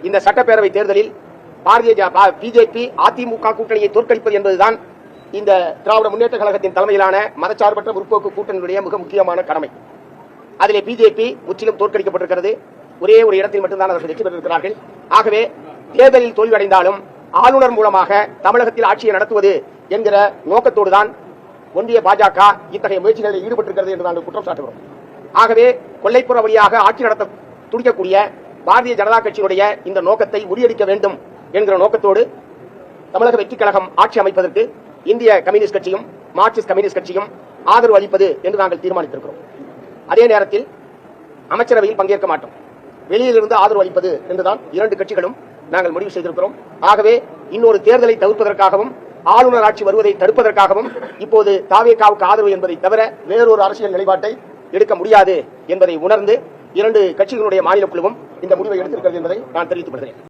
இந்த சட்டப்பேரவை தேர்தலில் பிஜேபி அதிமுக கூட்டணியை தோற்கடிப்பது என்பதுதான் இந்த திராவிட முன்னேற்ற கழகத்தின் தலைமையிலான மதச்சார்பற்ற முற்போக்கு கூட்டணியுடைய மிக முக்கியமான கடமை. அதிலே பிஜேபி முற்றிலும் தோற்கடிக்கப்பட்டிருக்கிறது. ஒரே ஒரு இடத்தில் மட்டும்தான் அவர்கள் வெற்றி பெற்றிருக்கிறார்கள். ஆகவே தேர்தலில் தோல்வியடைந்தாலும் ஆளுநர் மூலமாக தமிழகத்தில் ஆட்சியை நடத்துவது என்கிற நோக்கத்தோடுதான் ஒன்றிய பாஜக இத்தகைய முயற்சிகளில் ஈடுபட்டிருக்கிறது என்று நாங்கள் குற்றம் சாட்டுகிறோம். ஆகவே கொல்லைப்புற வழியாக ஆட்சி நடத்த துடிக்கக்கூடிய பாரதிய ஜனதா கட்சியினுடைய இந்த நோக்கத்தை முறியடிக்க வேண்டும் என்கிற நோக்கத்தோடு தமிழக வெற்றிக் கழகம் ஆட்சி அமைப்பதற்கு இந்திய கம்யூனிஸ்ட் கட்சியும் மார்க்சிஸ்ட் கம்யூனிஸ்ட் கட்சியும் ஆதரவு அளிப்பது என்று நாங்கள் தீர்மானித்திருக்கிறோம். அதே நேரத்தில் அமைச்சரவையில் பங்கேற்க மாட்டோம், வெளியிலிருந்து ஆதரவு அளிப்பது என்றுதான் இரண்டு கட்சிகளும் நாங்கள் முடிவு செய்திருக்கிறோம். ஆகவே இன்னொரு தேர்தலை தவிர்ப்பதற்காகவும் ஆளுநர் ஆட்சி வருவதை தடுப்பதற்காகவும் இப்போது தாவேகாவுக்கு ஆதரவு என்பதை தவிர வேறொரு அரசியல் நிலைப்பாட்டை எடுக்க முடியாது என்பதை உணர்ந்து இரண்டு கட்சிகளுடைய மாநில குழுவும் இந்த முடிவை எடுத்திருக்கிறது என்பதை நான் தெரிவித்துக் கொள்கிறேன்.